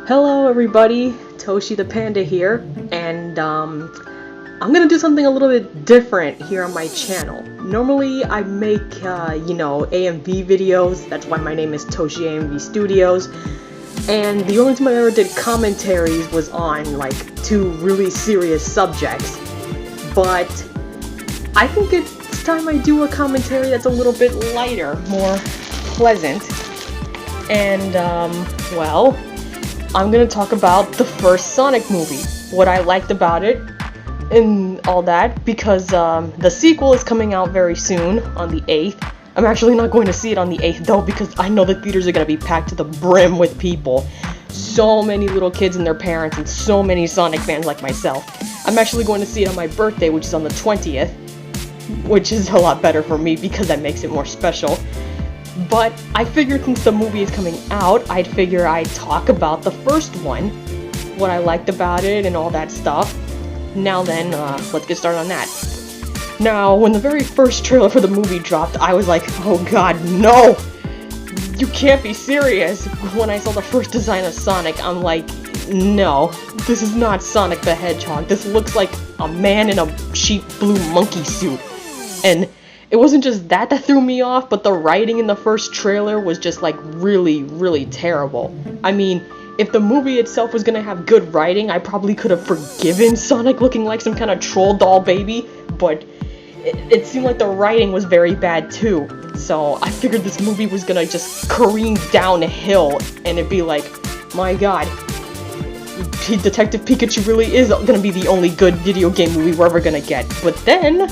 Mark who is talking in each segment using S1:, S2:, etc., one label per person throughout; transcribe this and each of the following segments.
S1: Hello everybody, Toshi the Panda here, and I'm gonna do something a little bit different here on my channel. Normally I make, AMV videos, that's why my name is Toshi AMV Studios, and the only time I ever did commentaries was on, two really serious subjects. But I think it's time I do a commentary that's a little bit lighter, more pleasant, and, I'm gonna talk about the first Sonic movie, what I liked about it, and all that, because the sequel is coming out very soon, on the 8th. I'm actually not going to see it on the 8th though, because I know the theaters are gonna be packed to the brim with people. So many little kids and their parents, and so many Sonic fans like myself. I'm actually going to see it on my birthday, which is on the 20th, which is a lot better for me, because that makes it more special. But I figured since the movie is coming out, I'd talk about the first one, what I liked about it, and all that stuff. Now then, let's get started on that. Now, when the very first trailer for the movie dropped, I was like, oh god, no! You can't be serious! When I saw the first design of Sonic, I'm like, no, this is not Sonic the Hedgehog. This looks like a man in a cheap blue monkey suit. And it wasn't just that threw me off, but the writing in the first trailer was just really, really terrible. I mean, if the movie itself was gonna have good writing, I probably could have forgiven Sonic looking like some kind of troll doll baby, but it seemed like the writing was very bad too. So I figured this movie was gonna just careen down a hill, and it'd be like, my god, Detective Pikachu really is gonna be the only good video game movie we're ever gonna get. But then,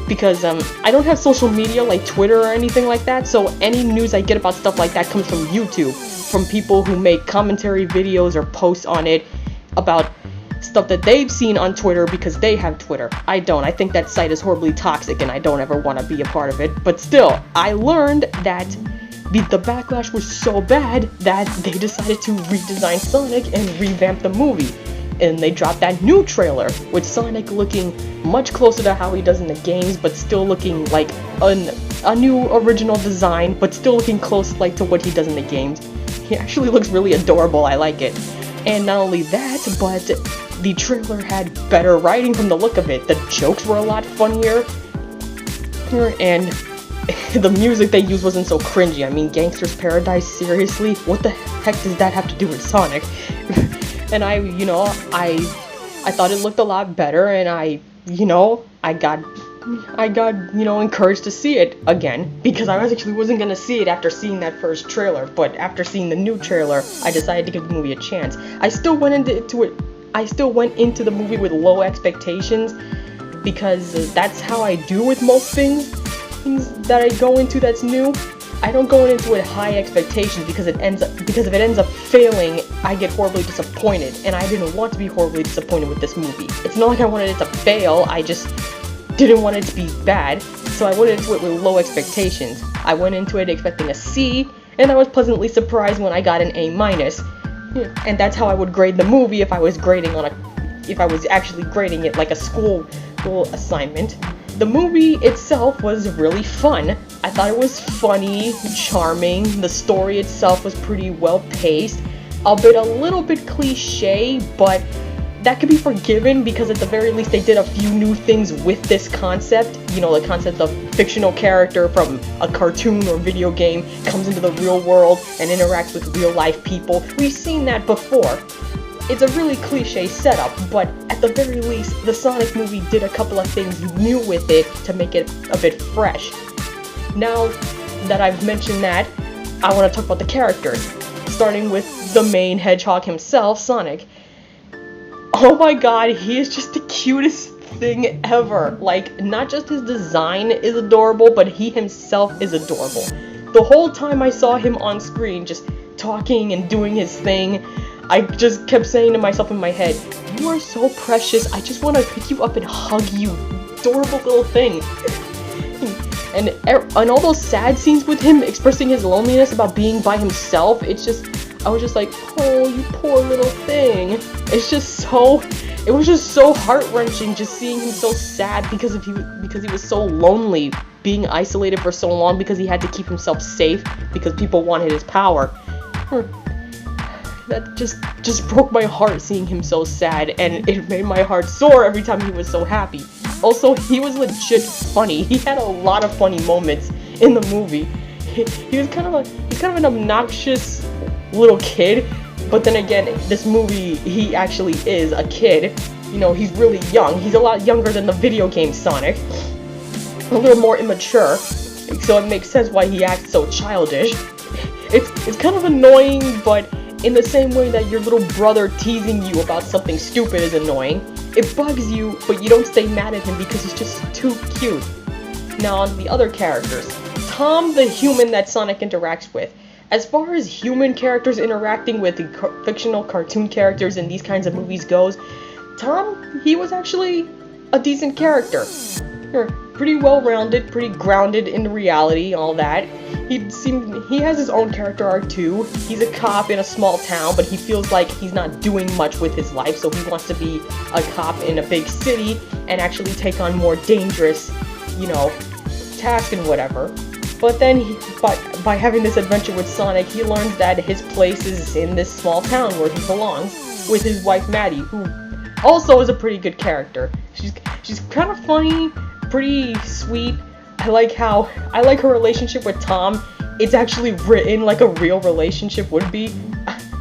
S1: because I don't have social media like Twitter or anything like that, so any news I get about stuff like that comes from YouTube, from people who make commentary videos or posts on it about stuff that they've seen on Twitter because they have Twitter. I don't. I think that site is horribly toxic and I don't ever want to be a part of it. But still, I learned that the backlash was so bad that they decided to redesign Sonic and revamp the movie. And they dropped that new trailer with Sonic looking much closer to how he does in the games, but still looking like a new original design, but still looking close to what he does in the games. He actually looks really adorable. I like it. And not only that, but the trailer had better writing from the look of it. The jokes were a lot funnier, and the music they used wasn't so cringy. I mean, Gangster's Paradise, seriously? What the heck does that have to do with Sonic? And I thought it looked a lot better, and I got encouraged to see it again, because I wasn't gonna see it after seeing that first trailer, but after seeing the new trailer, I decided to give the movie a chance. I still went into the movie with low expectations, because that's how I do with most things that I go into that's new. I don't go into it high expectations, because if it ends up failing, I get horribly disappointed, and I didn't want to be horribly disappointed with this movie. It's not like I wanted it to fail, I just didn't want it to be bad, so I went into it with low expectations. I went into it expecting a C, and I was pleasantly surprised when I got an A-. And that's how I would grade the movie if I was actually grading it like a school assignment. The movie itself was really fun. I thought it was funny, charming, the story itself was pretty well paced, albeit a little bit cliche, but that could be forgiven because at the very least they did a few new things with this concept. The concept of fictional character from a cartoon or video game comes into the real world and interacts with real life people. We've seen that before. It's a really cliche setup, but at the very least, the Sonic movie did a couple of things new with it to make it a bit fresh. Now that I've mentioned that, I want to talk about the characters, starting with the main Hedgehog himself, Sonic. Oh my god, he is just the cutest thing ever. Not just his design is adorable, but he himself is adorable. The whole time I saw him on screen, just talking and doing his thing, I just kept saying to myself in my head, you are so precious, I just want to pick you up and hug you, adorable little thing. And all those sad scenes with him expressing his loneliness about being by himself, I was just like, oh, you poor little thing. It was just so heart-wrenching just seeing him so sad because he was so lonely, being isolated for so long because he had to keep himself safe because people wanted his power. that just broke my heart seeing him so sad, and it made my heart sore every time he was so happy. Also, he was legit funny. He had a lot of funny moments in the movie. He's kind of an obnoxious little kid, but then again, this movie, he actually is a kid. You know, he's really young. He's a lot younger than the video game Sonic. A little more immature, so it makes sense why he acts so childish. It's kind of annoying, but in the same way that your little brother teasing you about something stupid is annoying. It bugs you, but you don't stay mad at him because he's just too cute. Now on to the other characters. Tom, the human that Sonic interacts with. As far as human characters interacting with the fictional cartoon characters in these kinds of movies goes, Tom, he was actually a decent character. Pretty well-rounded, pretty grounded in reality, all that. He has his own character arc too. He's a cop in a small town, but he feels like he's not doing much with his life, so he wants to be a cop in a big city and actually take on more dangerous, tasks and whatever. But then, by having this adventure with Sonic, he learns that his place is in this small town where he belongs, with his wife Maddie, who also is a pretty good character. She's kind of funny, pretty sweet. I like her relationship with Tom. It's actually written like a real relationship would be.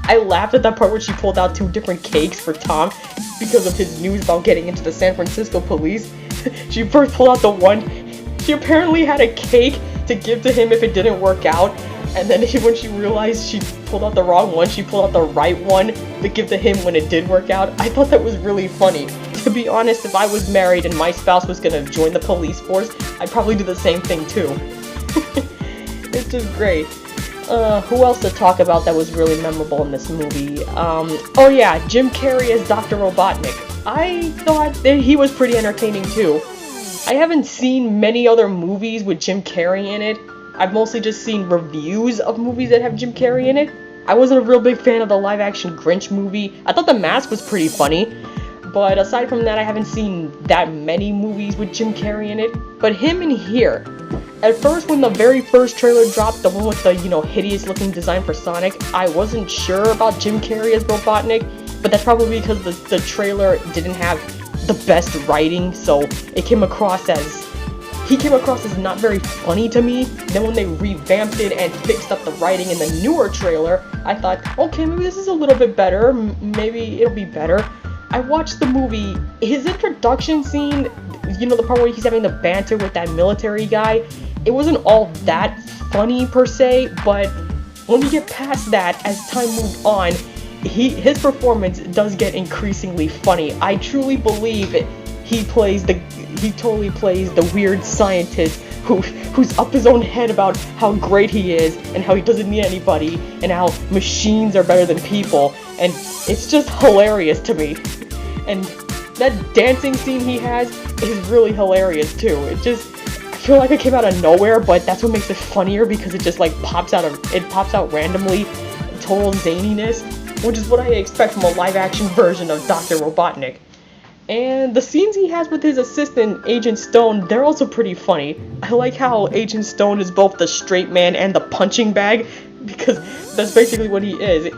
S1: I laughed at that part where she pulled out 2 different cakes for Tom because of his news about getting into the San Francisco police. She first pulled out the one. She apparently had a cake to give to him if it didn't work out, and then when she realized she pulled out the wrong one, she pulled out the right one to give to him when it did work out. I thought that was really funny. To be honest, if I was married and my spouse was gonna join the police force, I'd probably do the same thing too. It's just great. Who else to talk about that was really memorable in this movie? Oh yeah, Jim Carrey as Dr. Robotnik. I thought that he was pretty entertaining too. I haven't seen many other movies with Jim Carrey in it. I've mostly just seen reviews of movies that have Jim Carrey in it. I wasn't a real big fan of the live-action Grinch movie. I thought The Mask was pretty funny. But aside from that, I haven't seen that many movies with Jim Carrey in it. But him in here. At first, when the very first trailer dropped, the one with the, hideous-looking design for Sonic, I wasn't sure about Jim Carrey as Robotnik. But that's probably because the trailer didn't have the best writing, so he came across as not very funny to me. Then when they revamped it and fixed up the writing in the newer trailer, I thought, okay, maybe this is a little bit better, maybe it'll be better. I watched the movie. His introduction scene, the part where he's having the banter with that military guy, it wasn't all that funny per se, but when we get past that, as time moved on, his performance does get increasingly funny. I truly believe he totally plays the weird scientist who's up his own head about how great he is and how he doesn't need anybody and how machines are better than people, and it's just hilarious to me. And that dancing scene he has is really hilarious too. I feel like it came out of nowhere, but that's what makes it funnier because it just pops out randomly, total zaniness, which is what I expect from a live-action version of Dr. Robotnik. And the scenes he has with his assistant, Agent Stone, they're also pretty funny. I like how Agent Stone is both the straight man and the punching bag, because that's basically what he is.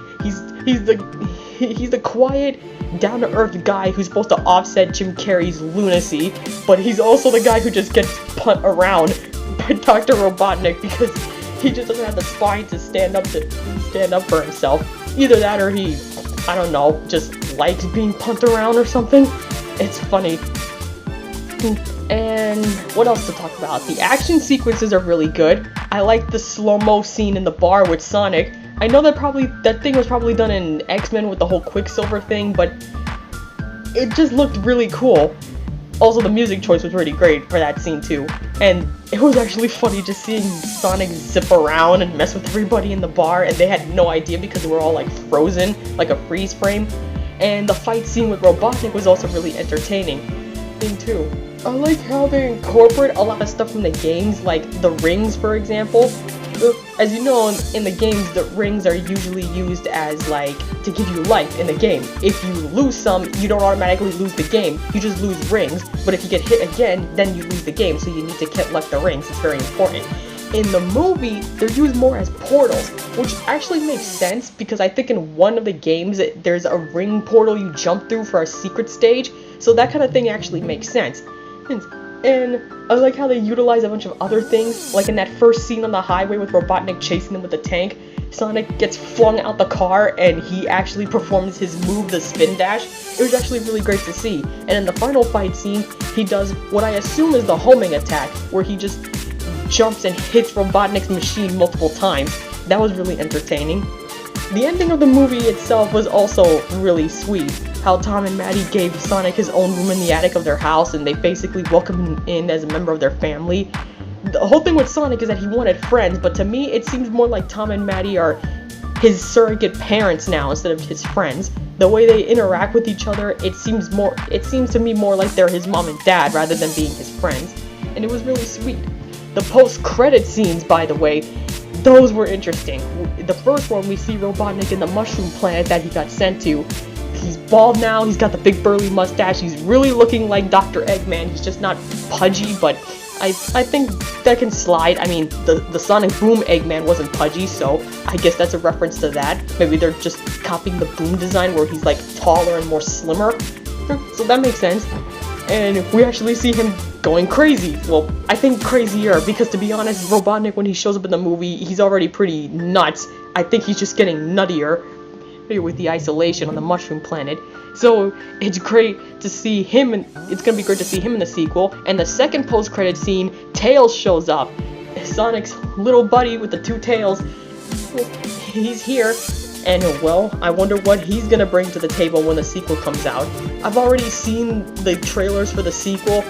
S1: He's the quiet, down-to-earth guy who's supposed to offset Jim Carrey's lunacy, but he's also the guy who just gets punt around by Dr. Robotnik because he just doesn't have the spine to stand up for himself. Either that or he, I don't know, just likes being punted around or something. It's funny. And what else to talk about? The action sequences are really good. I like the slow-mo scene in the bar with Sonic. I know that thing was probably done in X-Men with the whole Quicksilver thing, but it just looked really cool. Also, the music choice was pretty great for that scene too. And it was actually funny just seeing Sonic zip around and mess with everybody in the bar, and they had no idea because they were all frozen, like a freeze frame. And the fight scene with Robotnik was also really entertaining too. I like how they incorporate a lot of stuff from the games, like the rings, for example. As you know, in the games, the rings are usually used as, to give you life in the game. If you lose some, you don't automatically lose the game, you just lose rings, but if you get hit again, then you lose the game, so you need to collect the rings, it's very important. In the movie, they're used more as portals, which actually makes sense because I think in one of the games there's a ring portal you jump through for a secret stage, so that kind of thing actually makes sense. And I like how they utilize a bunch of other things, like in that first scene on the highway with Robotnik chasing them with the tank, Sonic gets flung out the car and he actually performs his move, the spin dash. It was actually really great to see. And in the final fight scene, he does what I assume is the homing attack, where he just jumps and hits Robotnik's machine multiple times. That was really entertaining. The ending of the movie itself was also really sweet. How Tom and Maddie gave Sonic his own room in the attic of their house and they basically welcomed him in as a member of their family. The whole thing with Sonic is that he wanted friends, but to me it seems more like Tom and Maddie are his surrogate parents now instead of his friends. The way they interact with each other, it seems to me more like they're his mom and dad rather than being his friends. And it was really sweet. The post-credit scenes, by the way, those were interesting. The first one, we see Robotnik in the mushroom planet that he got sent to. He's bald now, he's got the big burly mustache, he's really looking like Dr. Eggman, he's just not pudgy, but I think that can slide. I mean, the Sonic Boom Eggman wasn't pudgy, so I guess that's a reference to that. Maybe they're just copying the Boom design where he's like taller and more slimmer, so that makes sense. And we actually see him going crazy. Well, I think crazier, because to be honest, Robotnik, when he shows up in the movie, he's already pretty nuts. I think he's just getting nuttier with the isolation on the mushroom planet. So it's great to see him, and it's gonna be great to see him in the sequel. And the second post-credit scene, Tails shows up. Sonic's little buddy with the two tails. He's here, and well, I wonder what he's gonna bring to the table when the sequel comes out. I've already seen the trailers for the sequel.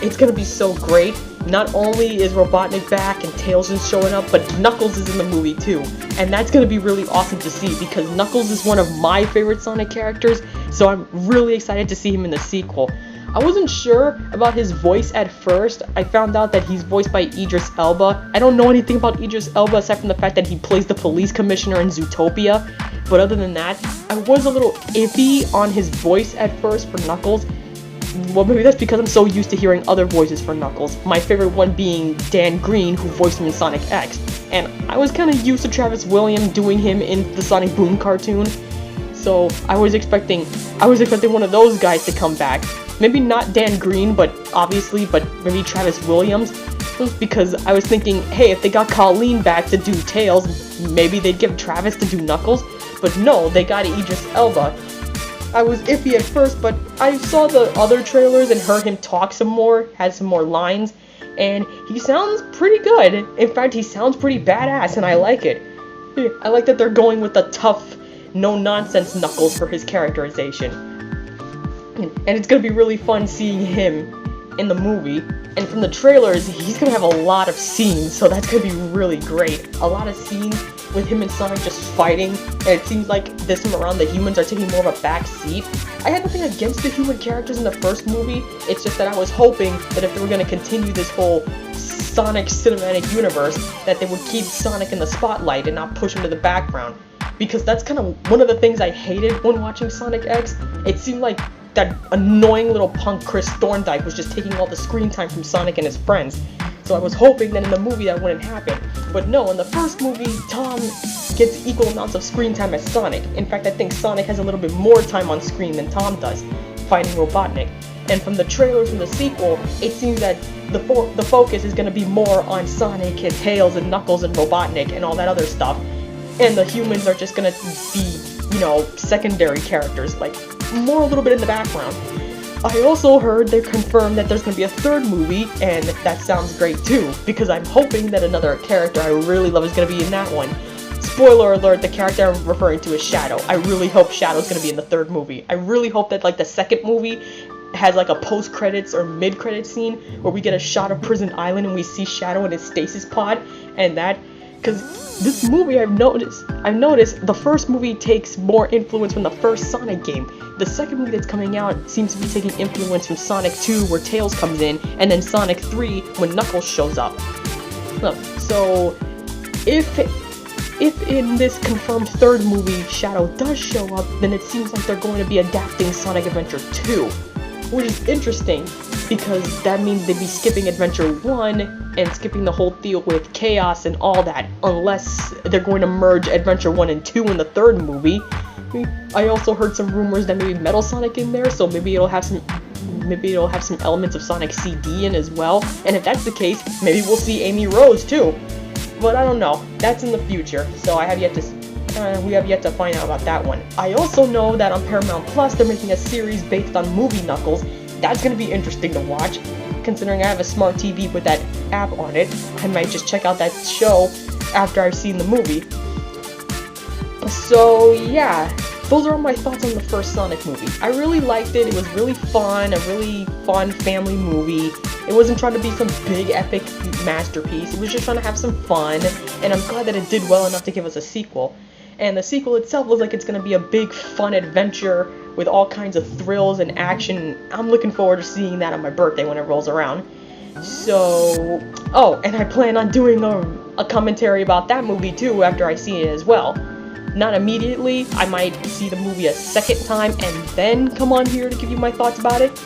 S1: It's gonna be so great. Not only is Robotnik back and Tails is showing up, but Knuckles is in the movie too. And that's gonna be really awesome to see because Knuckles is one of my favorite Sonic characters, so I'm really excited to see him in the sequel. I wasn't sure about his voice at first. I found out that he's voiced by Idris Elba. I don't know anything about Idris Elba aside from the fact that he plays the police commissioner in Zootopia. But other than that, I was a little iffy on his voice at first for Knuckles. Well, maybe that's because I'm so used to hearing other voices for Knuckles. My favorite one being Dan Green, who voiced him in Sonic X. And I was kind of used to Travis William doing him in the Sonic Boom cartoon. So I was expecting one of those guys to come back. Maybe not Dan Green, but maybe Travis Williams. Because I was thinking, hey, if they got Colleen back to do Tails, maybe they'd give Travis to do Knuckles. But no, they got Idris Elba. I was iffy at first, but I saw the other trailers and heard him talk some more, had some more lines, and he sounds pretty good. In fact, he sounds pretty badass, and I like it. I like that they're going with the tough, no-nonsense Knuckles for his characterization. And it's gonna be really fun seeing him in the movie. And from the trailers, he's gonna have a lot of scenes, so that's gonna be really great. A lot of scenes with him and Sonic just fighting, and it seems like this time around the humans are taking more of a back seat. I had nothing against the human characters in the first movie, it's just that I was hoping that if they were going to continue this whole Sonic cinematic universe, that they would keep Sonic in the spotlight and not push him to the background. Because that's kind of one of the things I hated when watching Sonic X. It seemed like that annoying little punk Chris Thorndike was just taking all the screen time from Sonic and his friends. So I was hoping that in the movie that wouldn't happen. But no, in the first movie, Tom gets equal amounts of screen time as Sonic. In fact, I think Sonic has a little bit more time on screen than Tom does, fighting Robotnik. And from the trailers from the sequel, it seems that the focus is going to be more on Sonic and Tails and Knuckles and Robotnik and all that other stuff. And the humans are just going to be, secondary characters, like more a little bit in the background. I also heard they confirmed that there's going to be a third movie, and that sounds great too, because I'm hoping that another character I really love is going to be in that one. Spoiler alert, the character I'm referring to is Shadow. I really hope Shadow's going to be in the third movie. I really hope that, the second movie has, a post-credits or mid-credits scene where we get a shot of Prison Island and we see Shadow in his stasis pod, and that, because this movie, I've noticed the first movie takes more influence from the first Sonic game. The second movie that's coming out seems to be taking influence from Sonic 2, where Tails comes in, and then Sonic 3, when Knuckles shows up. So, if in this confirmed third movie Shadow does show up, then it seems like they're going to be adapting Sonic Adventure 2, which is interesting, because that means they'd be skipping Adventure 1 and skipping the whole deal with chaos and all that, unless they're going to merge Adventure 1 and 2 in the third movie. I also heard some rumors that maybe Metal Sonic in there, so maybe it'll have some elements of Sonic CD in as well. And if that's the case, maybe we'll see Amy Rose too. But I don't know. That's in the future, so we have yet to find out about that one. I also know that on Paramount Plus they're making a series based on Movie Knuckles. That's gonna be interesting to watch. Considering I have a smart TV with that app on it, I might just check out that show after I've seen the movie. So yeah, those are all my thoughts on the first Sonic movie. I really liked it. It was really fun, a really fun family movie. It wasn't trying to be some big epic masterpiece. It was just trying to have some fun, and I'm glad that it did well enough to give us a sequel. And the sequel itself looks like it's going to be a big fun adventure with all kinds of thrills and action. I'm looking forward to seeing that on my birthday when it rolls around. So, oh, and I plan on doing a commentary about that movie too after I see it as well. Not immediately. I might see the movie a second time and then come on here to give you my thoughts about it.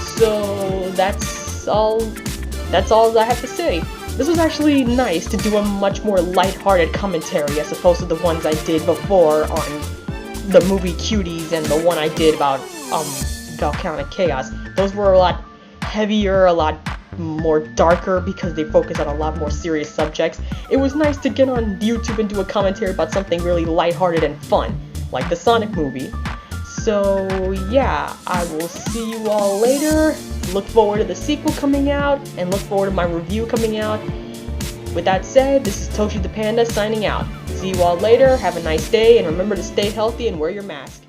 S1: So that's all I have to say. This was actually nice to do a much more lighthearted commentary as opposed to the ones I did before on the movie Cuties and the one I did about Volcanic Chaos. Those were a lot heavier, a lot more darker because they focus on a lot more serious subjects. It was nice to get on YouTube and do a commentary about something really lighthearted and fun, like the Sonic movie. So yeah, I will see you all later. Look forward to the sequel coming out, and look forward to my review coming out. With that said, this is Toshi the Panda signing out. See you all later, have a nice day, and remember to stay healthy and wear your mask.